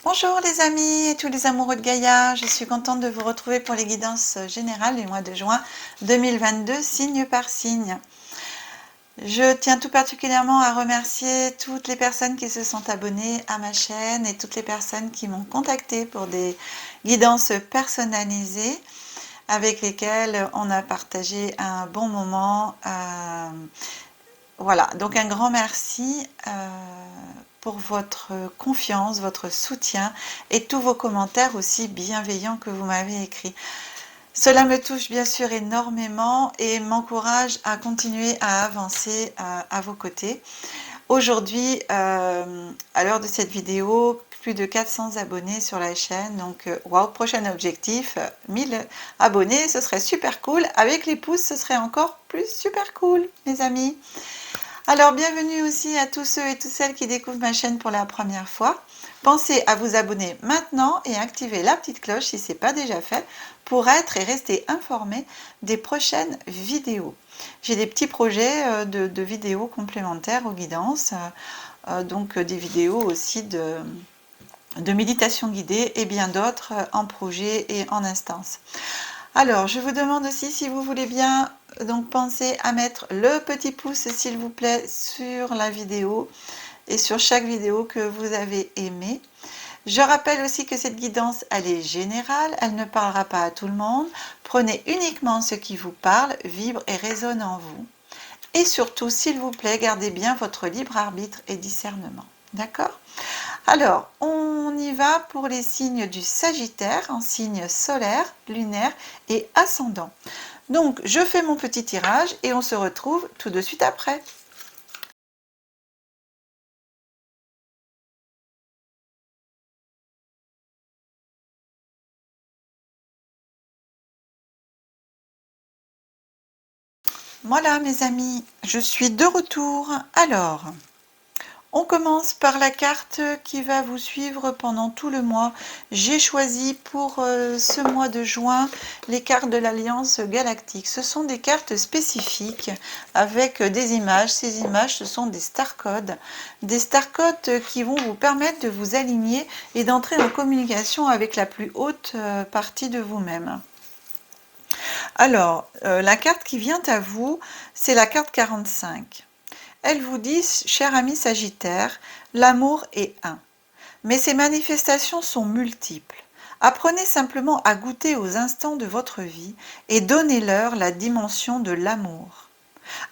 Bonjour les amis et tous les amoureux de Gaïa, je suis contente de vous retrouver pour les guidances générales du mois de juin 2022, signe par signe. Je tiens tout particulièrement à remercier toutes les personnes qui se sont abonnées à ma chaîne et toutes les personnes qui m'ont contacté pour des guidances personnalisées avec lesquelles on a partagé un bon moment. Voilà, donc un grand merci pour votre confiance, votre soutien et tous vos commentaires aussi bienveillants que vous m'avez écrits. Cela me touche bien sûr énormément et m'encourage à continuer à avancer à vos côtés. Aujourd'hui, à l'heure de cette vidéo, plus de 400 abonnés sur la chaîne, donc wow, prochain objectif, 1000 abonnés, ce serait super cool. Avec les pouces, ce serait encore plus super cool, mes amis. Alors, bienvenue aussi à tous ceux et toutes celles qui découvrent ma chaîne pour la première fois. Pensez à vous abonner maintenant et à activer la petite cloche si ce n'est pas déjà fait pour être et rester informé des prochaines vidéos. J'ai des petits projets de vidéos complémentaires aux guidances, donc des vidéos aussi de méditation guidée et bien d'autres en projet et en instance. Alors, je vous demande aussi si vous voulez bien, donc pensez à mettre le petit pouce s'il vous plaît sur la vidéo et sur chaque vidéo que vous avez aimée. Je rappelle aussi que cette guidance, elle est générale, elle ne parlera pas à tout le monde. Prenez uniquement ce qui vous parle, vibre et résonne en vous. Et surtout, s'il vous plaît, gardez bien votre libre arbitre et discernement. D'accord ? Alors, on y va pour les signes du Sagittaire en signe solaire, lunaire et ascendant. Donc, je fais mon petit tirage et on se retrouve tout de suite après. Voilà mes amis, je suis de retour. Alors, on commence par la carte qui va vous suivre pendant tout le mois. J'ai choisi pour ce mois de juin les cartes de l'Alliance Galactique. Ce sont des cartes spécifiques avec des images. Ces images, ce sont des star codes. Des star codes qui vont vous permettre de vous aligner et d'entrer en communication avec la plus haute partie de vous-même. Alors, la carte qui vient à vous, c'est la carte 45. Elle vous dit, cher ami Sagittaire, l'amour est un, mais ses manifestations sont multiples. Apprenez simplement à goûter aux instants de votre vie et donnez-leur la dimension de l'amour.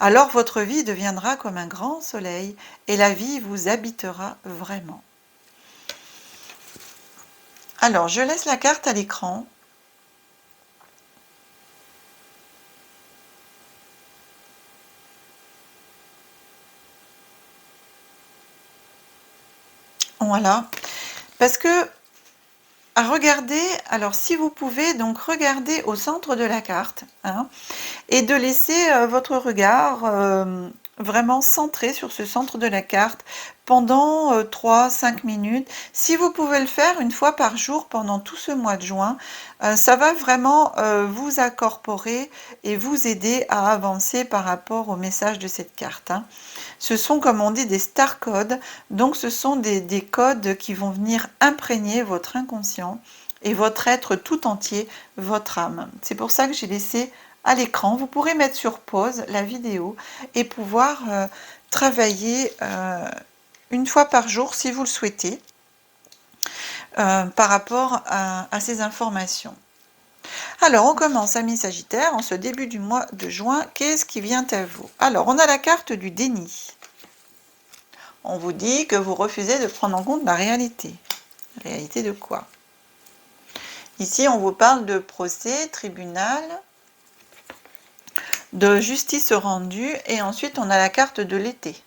Alors votre vie deviendra comme un grand soleil et la vie vous habitera vraiment. Alors, je laisse la carte à l'écran. Voilà. Parce que à regarder, alors si vous pouvez, donc regarder au centre de la carte, hein, et de laisser votre regard vraiment centré sur ce centre de la carte pendant 3-5 minutes. Si vous pouvez le faire une fois par jour pendant tout ce mois de juin, ça va vraiment vous incorporer et vous aider à avancer par rapport au message de cette carte, hein. Ce sont, comme on dit, des star codes, donc ce sont des codes qui vont venir imprégner votre inconscient et votre être tout entier, votre âme. C'est pour ça que j'ai laissé à l'écran. Vous pourrez mettre sur pause la vidéo et pouvoir travailler une fois par jour si vous le souhaitez par rapport à ces informations. Alors, on commence, amis Sagittaire, en ce début du mois de juin. Qu'est-ce qui vient à vous? Alors, on a la carte du déni. On vous dit que vous refusez de prendre en compte la réalité. La réalité de quoi? Ici, on vous parle de procès, tribunal, de justice rendue, et ensuite on a la carte de l'été.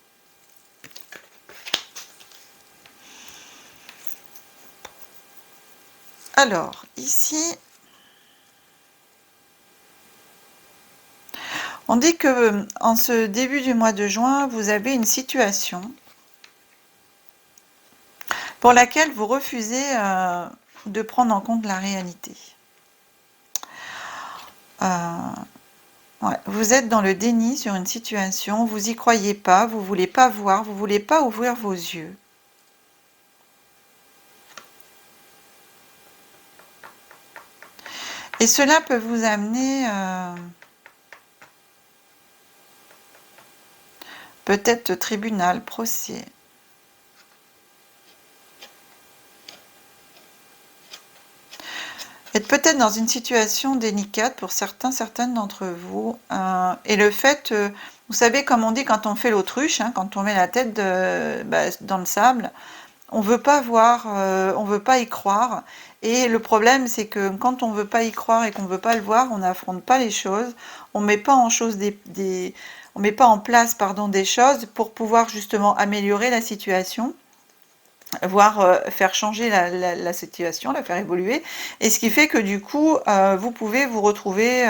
Alors, ici, on dit que en ce début du mois de juin, vous avez une situation pour laquelle vous refusez de prendre en compte la réalité. Ouais, vous êtes dans le déni sur une situation, vous n'y croyez pas, vous ne voulez pas voir, vous ne voulez pas ouvrir vos yeux. Et cela peut vous amener peut-être tribunal, procès. Être peut-être dans une situation délicate pour certains, certaines d'entre vous. Et le fait, vous savez, comme on dit quand on fait l'autruche, hein, quand on met la tête dans le sable, on veut pas voir, on veut pas y croire. Et le problème, c'est que quand on veut pas y croire et qu'on veut pas le voir, on n'affronte pas les choses, on met pas en chose on met pas en place, pardon, des choses pour pouvoir justement améliorer la situation, voire faire changer la situation, la faire évoluer. Et ce qui fait que du coup, vous pouvez vous retrouver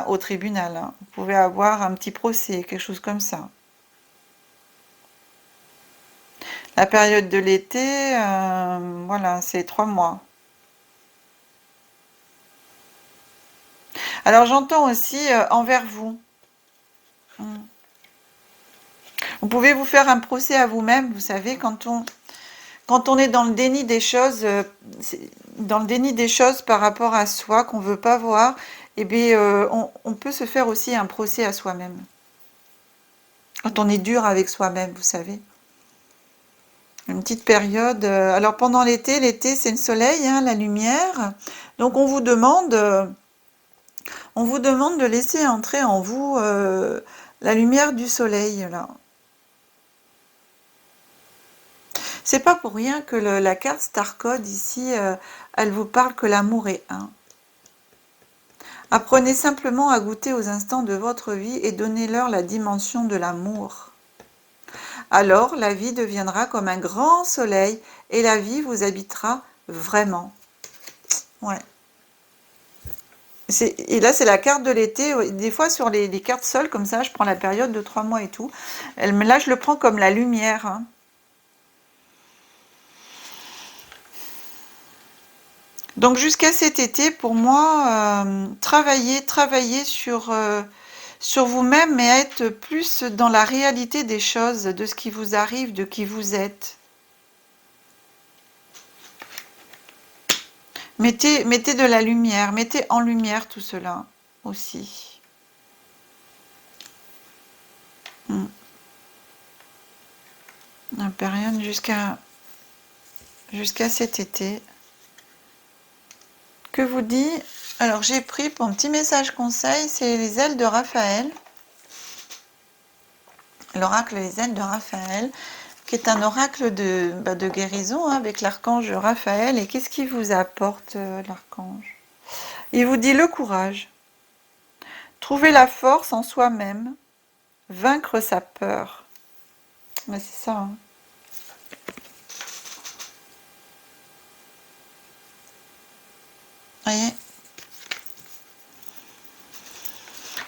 au tribunal, hein. Vous pouvez avoir un petit procès, quelque chose comme ça. La période de l'été, voilà, c'est 3 mois. Alors j'entends aussi envers vous. Mm. Vous pouvez vous faire un procès à vous-même, vous savez, quand on est dans le déni des choses, dans le déni des choses par rapport à soi qu'on veut pas voir, eh bien, on peut se faire aussi un procès à soi-même. Quand on est dur avec soi-même, vous savez. Une petite période. Alors pendant l'été c'est le soleil, hein, la lumière. Donc on vous demande de laisser entrer en vous la lumière du soleil, là. C'est pas pour rien que la carte Star Code ici, elle vous parle que l'amour est un. Apprenez simplement à goûter aux instants de votre vie et donnez-leur la dimension de l'amour. Alors la vie deviendra comme un grand soleil et la vie vous habitera vraiment. Ouais. Et là, c'est la carte de l'été. Des fois, sur les cartes seules, comme ça, je prends la période de 3 mois et tout. Là, je le prends comme la lumière, hein. Donc, jusqu'à cet été, pour moi, travaillez sur vous-même, mais être plus dans la réalité des choses, de ce qui vous arrive, de qui vous êtes. Mettez de la lumière, mettez en lumière tout cela aussi. La période jusqu'à cet été. Que vous dit? Alors j'ai pris pour un petit message conseil, c'est les ailes de Raphaël. L'oracle Les ailes de Raphaël, qui est un oracle de guérison, hein, avec l'archange Raphaël. Et qu'est-ce qu'il vous apporte, l'archange? Il vous dit le courage, trouver la force en soi-même, vaincre sa peur. Ben, c'est ça, hein. Voyez,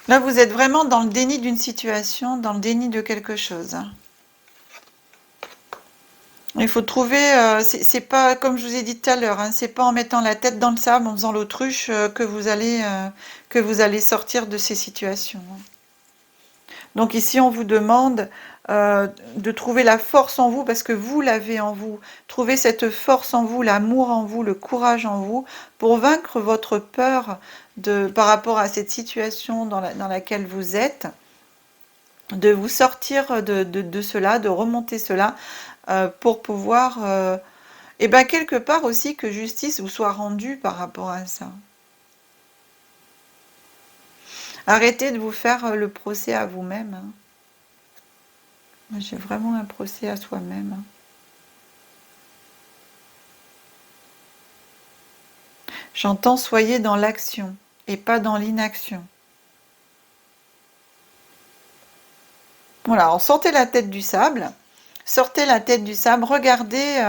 là vous êtes vraiment dans le déni d'une situation, dans le déni de quelque chose, hein. Il faut trouver, c'est pas comme je vous ai dit tout à l'heure, hein, c'est pas en mettant la tête dans le sable, en faisant l'autruche, que vous allez sortir de ces situations, hein. Donc ici, on vous demande de trouver la force en vous, parce que vous l'avez en vous. Trouvez cette force en vous, l'amour en vous, le courage en vous, pour vaincre votre peur par rapport à cette situation dans laquelle vous êtes, de vous sortir de cela, de remonter cela, pour pouvoir, et bien quelque part aussi que justice vous soit rendue par rapport à ça. Arrêtez de vous faire le procès à vous-même, hein. Moi, j'ai vraiment un procès à soi-même, hein. J'entends soyez dans l'action et pas dans l'inaction. Voilà, alors sortez la tête du sable. Sortez la tête du sable. Regardez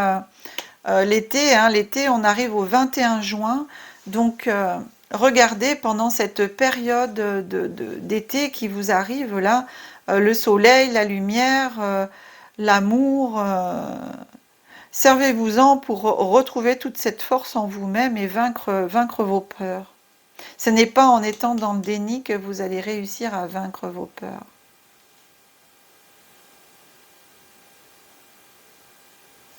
l'été, hein, l'été, on arrive au 21 juin. Donc, regardez pendant cette période d'été qui vous arrive là, le soleil, la lumière, l'amour. Servez-vous-en pour retrouver toute cette force en vous-même et vaincre vos peurs. Ce n'est pas en étant dans le déni que vous allez réussir à vaincre vos peurs.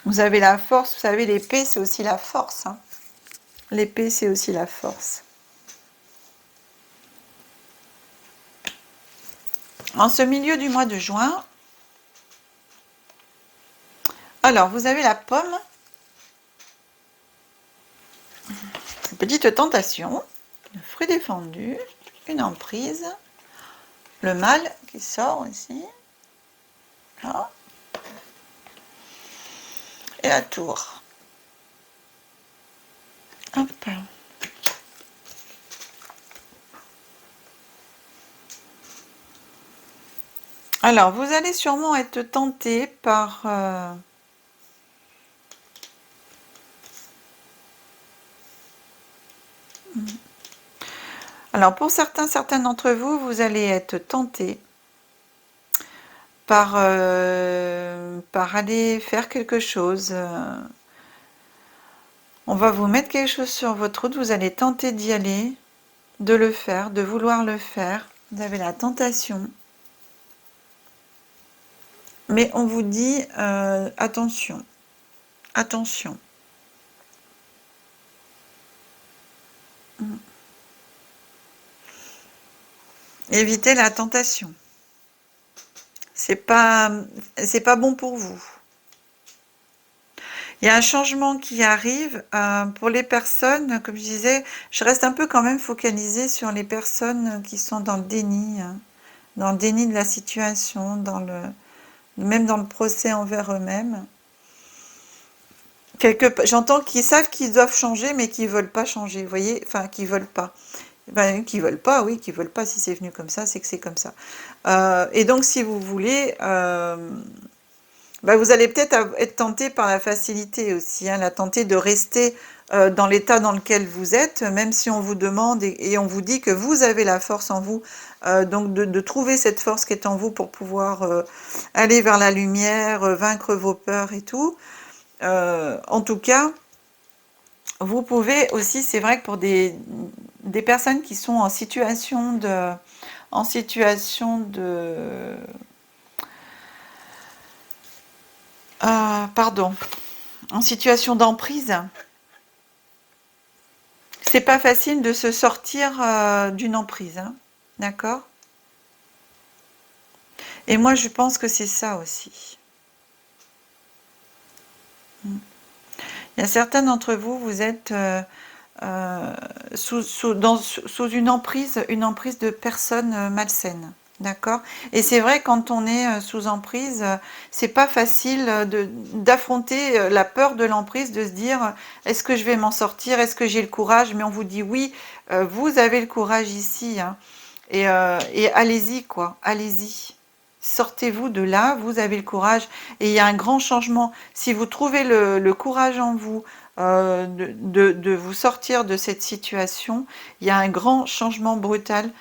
Vous avez la force, vous savez, l'épée, c'est aussi la force, hein. L'épée, c'est aussi la force. En ce milieu du mois de juin, alors vous avez la pomme, une petite tentation, le fruit défendu, une emprise, le mal qui sort ici, là, et la tour. Hop. Alors, vous allez sûrement être tenté par... Alors, pour certains d'entre vous, vous allez être tenté par aller faire quelque chose. On va vous mettre quelque chose sur votre route, vous allez tenter d'y aller, de le faire, de vouloir le faire. Vous avez la tentation. Mais on vous dit, attention, attention. Évitez la tentation. C'est pas bon pour vous. Il y a un changement qui arrive pour les personnes, comme je disais, je reste un peu quand même focalisée sur les personnes qui sont dans le déni, hein, dans le déni de la situation, même dans le procès envers eux-mêmes. J'entends qu'ils savent qu'ils doivent changer, mais qu'ils veulent pas changer, vous voyez, enfin, qu'ils veulent pas. Ben, qui veulent pas, oui, qui veulent pas, si c'est venu comme ça, c'est que c'est comme ça. Et donc, si vous voulez, ben, vous allez peut-être être tenté par la facilité aussi, hein, la tenter de rester dans l'état dans lequel vous êtes, même si on vous demande et on vous dit que vous avez la force en vous, donc de trouver cette force qui est en vous pour pouvoir aller vers la lumière, vaincre vos peurs et tout. En tout cas, vous pouvez aussi, c'est vrai que pour des personnes qui sont en situation de pardon, en situation d'emprise, c'est pas facile de se sortir d'une emprise, hein, d'accord? Et moi, je pense que c'est ça aussi. Il y a certains d'entre vous, vous êtes sous une emprise de personnes malsaines. D'accord? Et c'est vrai, quand on est sous emprise, c'est pas facile d'affronter la peur de l'emprise, de se dire est-ce que je vais m'en sortir? Est-ce que j'ai le courage? Mais on vous dit oui, vous avez le courage ici, hein, et allez-y, quoi, allez-y. Sortez-vous de là, vous avez le courage, et il y a un grand changement. Si vous trouvez le courage en vous de vous sortir de cette situation, il y a un grand changement brutal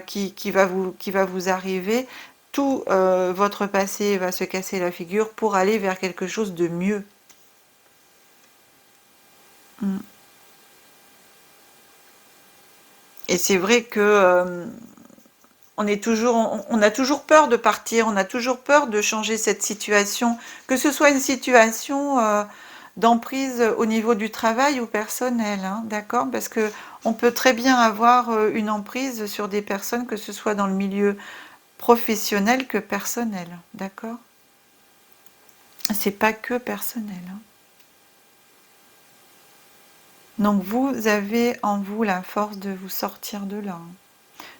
qui va vous arriver. Tout votre passé va se casser la figure pour aller vers quelque chose de mieux. Et c'est vrai que on a toujours peur de partir, on a toujours peur de changer cette situation, que ce soit une situation d'emprise au niveau du travail ou personnel, hein, d'accord? Parce que on peut très bien avoir une emprise sur des personnes, que ce soit dans le milieu professionnel que personnel, d'accord? C'est pas que personnel, hein. Donc vous avez en vous la force de vous sortir de là, hein,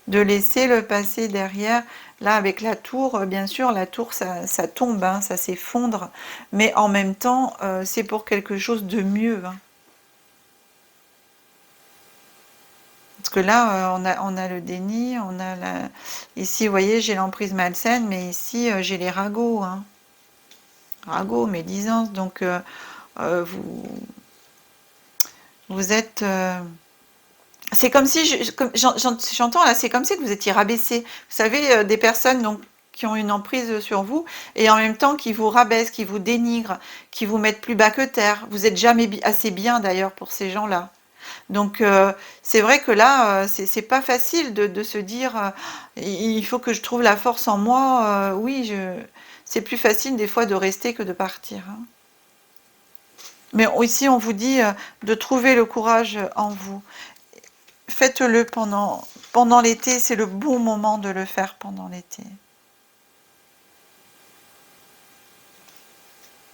de laisser le passé derrière. Là, avec la tour, bien sûr, la tour, ça tombe, hein, ça s'effondre, mais en même temps, c'est pour quelque chose de mieux, hein. Parce que là, on a le déni, on a ici, vous voyez, j'ai l'emprise malsaine, mais ici, j'ai les ragots, hein. Ragots, médisance, donc vous êtes... c'est comme si, j'entends là, c'est comme si vous étiez rabaissé. Vous savez, des personnes donc, qui ont une emprise sur vous, et en même temps qui vous rabaissent, qui vous dénigrent, qui vous mettent plus bas que terre. Vous n'êtes jamais assez bien d'ailleurs pour ces gens-là. Donc c'est vrai que là, c'est pas facile de se dire il faut que je trouve la force en moi. Oui, c'est plus facile des fois de rester que de partir, hein. Mais ici, on vous dit de trouver le courage en vous. Faites-le pendant l'été, c'est le bon moment de le faire pendant l'été.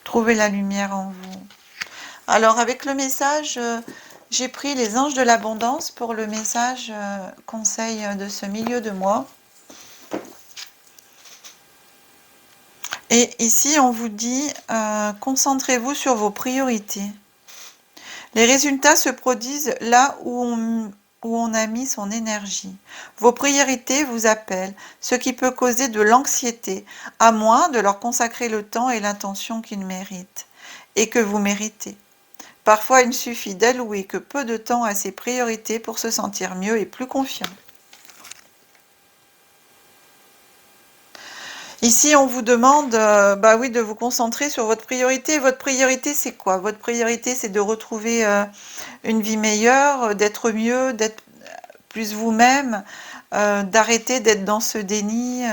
Trouvez la lumière en vous. Alors, avec le message, j'ai pris les anges de l'abondance pour le message conseil de ce milieu de mois. Et ici, on vous dit, concentrez-vous sur vos priorités. Les résultats se produisent là où on a mis son énergie. Vos priorités vous appellent, ce qui peut causer de l'anxiété, à moins de leur consacrer le temps et l'intention qu'ils méritent, et que vous méritez. Parfois, il suffit d'allouer que peu de temps à ses priorités pour se sentir mieux et plus confiant. Ici, on vous demande bah oui, de vous concentrer sur votre priorité. Votre priorité, c'est quoi? Votre priorité, c'est de retrouver une vie meilleure, d'être mieux, d'être plus vous-même, d'arrêter d'être dans ce déni,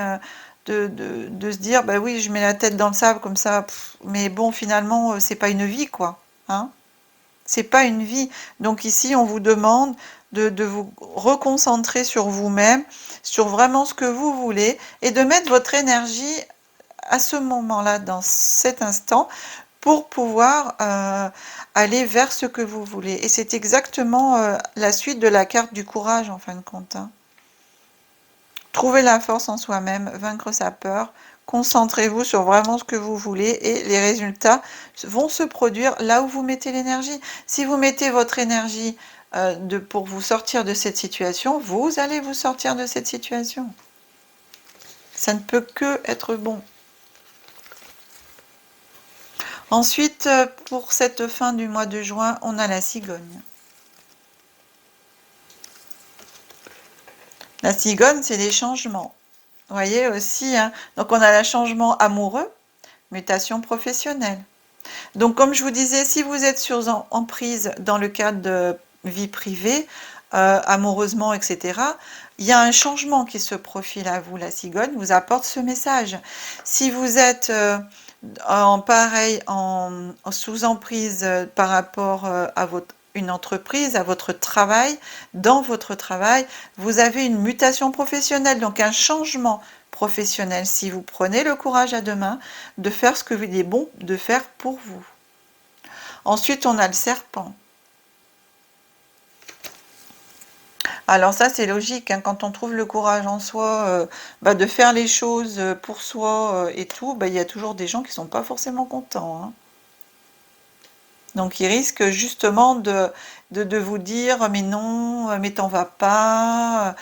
de se dire, bah oui, je mets la tête dans le sable comme ça, mais bon, finalement, c'est pas une vie, quoi. Hein? C'est pas une vie. Donc ici, on vous demande de vous reconcentrer sur vous-même, sur vraiment ce que vous voulez, et de mettre votre énergie à ce moment-là, dans cet instant, pour pouvoir aller vers ce que vous voulez. Et c'est exactement la suite de la carte du courage, en fin de compte. Hein. Trouver la force en soi-même, vaincre sa peur, concentrez-vous sur vraiment ce que vous voulez et les résultats vont se produire là où vous mettez l'énergie. Si vous mettez votre énergie pour vous sortir de cette situation, vous allez vous sortir de cette situation. Ça ne peut que être bon. Ensuite, pour cette fin du mois de juin, on a la cigogne. La cigogne, c'est des changements. Vous voyez aussi, hein, donc on a le changement amoureux, mutation professionnelle. Donc comme je vous disais, si vous êtes sur emprise dans le cadre de vie privée, amoureusement, etc., il y a un changement qui se profile à vous. La cigogne vous apporte ce message. Si vous êtes sous emprise par rapport à une entreprise, à votre travail, dans votre travail, vous avez une mutation professionnelle, donc un changement professionnel. Si vous prenez le courage à deux mains de faire ce que il est bon de faire pour vous. Ensuite, on a le serpent. Alors ça, c'est logique, hein, quand on trouve le courage en soi de faire les choses pour soi et tout, il y a toujours des gens qui ne sont pas forcément contents. Hein. Donc, ils risquent justement de vous dire « mais non, mais t'en vas pas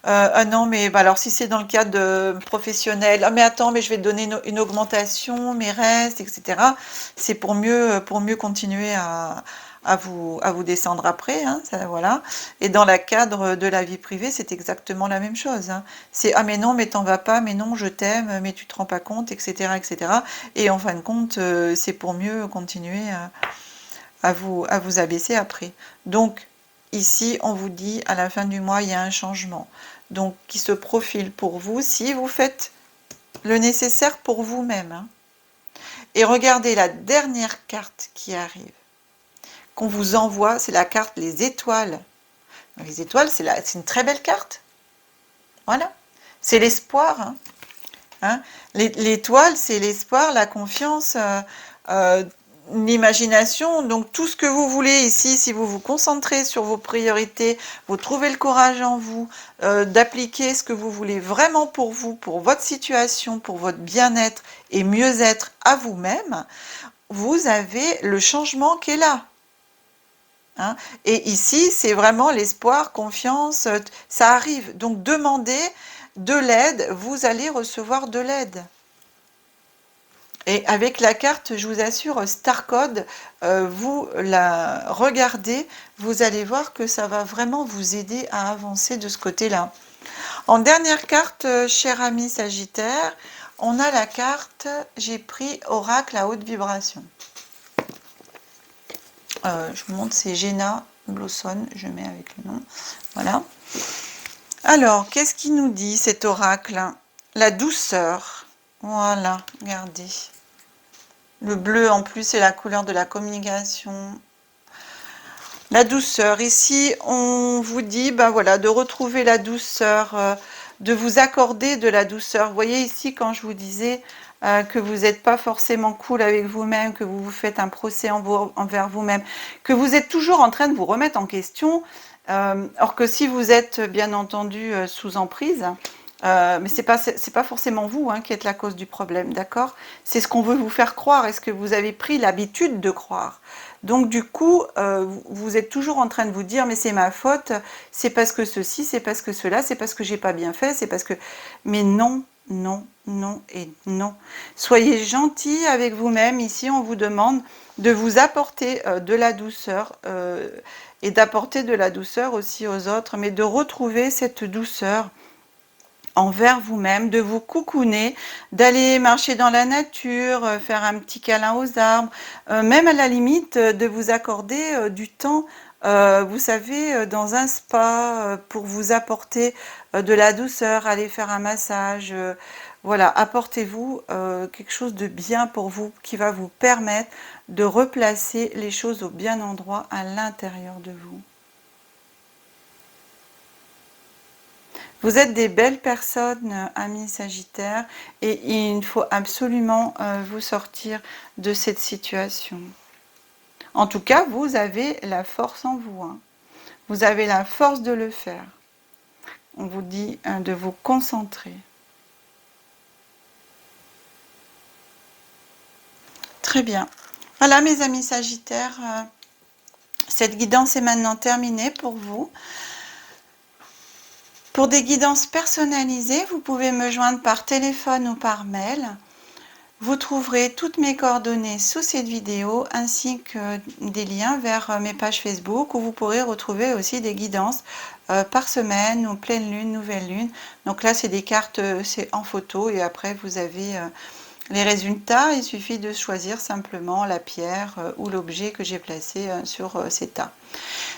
ah non, mais alors si c'est dans le cadre professionnel, ah mais attends, mais je vais te donner une augmentation, mais reste, etc. » C'est pour mieux continuer à vous descendre après, hein, ça, voilà. Et dans le cadre de la vie privée, c'est exactement la même chose. Hein. C'est « ah mais non, mais t'en vas pas, mais non, je t'aime, mais tu te rends pas compte, etc. etc. » Et en fin de compte, c'est pour mieux continuer à vous abaisser après. Donc, ici, on vous dit, à la fin du mois, il y a un changement. Donc, qui se profile pour vous, si vous faites le nécessaire pour vous-même. Hein. Et regardez la dernière carte qui arrive, qu'on vous envoie, c'est la carte les étoiles. Les étoiles, c'est une très belle carte. Voilà. C'est l'espoir. Hein. Hein. L'étoile, c'est l'espoir, la confiance, l'imagination, donc tout ce que vous voulez ici, si vous vous concentrez sur vos priorités, vous trouvez le courage en vous, d'appliquer ce que vous voulez vraiment pour vous, pour votre situation, pour votre bien-être et mieux-être à vous-même, vous avez le changement qui est là. Hein. Et ici, c'est vraiment l'espoir, confiance, ça arrive. Donc demandez de l'aide, vous allez recevoir de l'aide. Et avec la carte, je vous assure, Star Code, vous la regardez, vous allez voir que ça va vraiment vous aider à avancer de ce côté-là. En dernière carte, cher ami Sagittaire, on a la carte, j'ai pris Oracle à haute vibration. Je vous montre, c'est Jenna Blossom, je mets avec le nom. Voilà. Alors, qu'est-ce qu'il nous dit cet oracle? La douceur. Voilà, regardez. Le bleu, en plus, c'est la couleur de la communication. La douceur. Ici, on vous dit, ben voilà, de retrouver la douceur, de vous accorder de la douceur. Vous voyez ici, quand je vous disais que vous n'êtes pas forcément cool avec vous-même, que vous vous faites un procès envers vous-même, que vous êtes toujours en train de vous remettre en question, or que si vous êtes bien entendu sous emprise, mais c'est pas forcément vous qui êtes la cause du problème, d'accord? C'est ce qu'on veut vous faire croire. Est-ce que vous avez pris l'habitude de croire? Donc du coup, vous êtes toujours en train de vous dire, mais c'est ma faute, c'est parce que ceci, c'est parce que cela, c'est parce que j'ai pas bien fait, c'est parce que... Mais non, non, non et non. Soyez gentils avec vous-même. Ici, on vous demande de vous apporter de la douceur et d'apporter de la douceur aussi aux autres, mais de retrouver cette douceur envers vous-même, de vous coucouner, d'aller marcher dans la nature, faire un petit câlin aux arbres, même à la limite de vous accorder du temps, vous savez, dans un spa, pour vous apporter de la douceur, aller faire un massage, voilà, apportez-vous quelque chose de bien pour vous, qui va vous permettre de replacer les choses au bien endroit à l'intérieur de vous. Vous êtes des belles personnes, amis Sagittaires, et il faut absolument vous sortir de cette situation. En tout cas, vous avez la force en vous. Vous avez la force de le faire. On vous dit de vous concentrer. Très bien. Voilà mes amis Sagittaires, cette guidance est maintenant terminée pour vous. Pour des guidances personnalisées, vous pouvez me joindre par téléphone ou par mail. Vous trouverez toutes mes coordonnées sous cette vidéo ainsi que des liens vers mes pages Facebook où vous pourrez retrouver aussi des guidances par semaine ou pleine lune, nouvelle lune. Donc là, c'est des cartes, c'est en photo et après vous avez les résultats. Il suffit de choisir simplement la pierre ou l'objet que j'ai placé sur ces tas.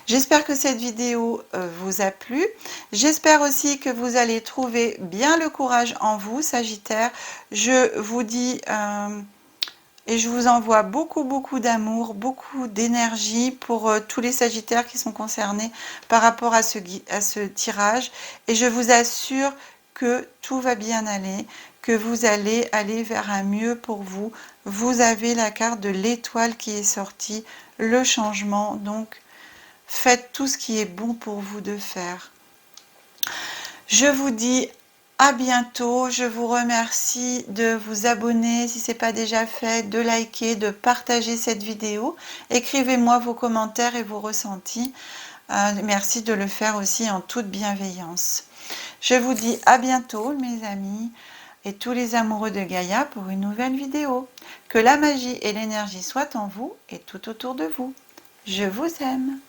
J'espère que cette vidéo vous a plu. J'espère aussi que vous allez trouver bien le courage en vous, Sagittaire. Je vous dis et je vous envoie beaucoup d'amour, beaucoup d'énergie pour tous les Sagittaires qui sont concernés par rapport à ce tirage. Et je vous assure que tout va bien aller, que vous allez aller vers un mieux pour vous. Vous avez la carte de l'étoile qui est sortie, le changement, donc faites tout ce qui est bon pour vous de faire. Je vous dis à bientôt. Je vous remercie de vous abonner si ce n'est pas déjà fait, de liker, de partager cette vidéo. Écrivez-moi vos commentaires et vos ressentis. Merci de le faire aussi en toute bienveillance. Je vous dis à bientôt mes amis et tous les amoureux de Gaïa pour une nouvelle vidéo. Que la magie et l'énergie soient en vous et tout autour de vous. Je vous aime.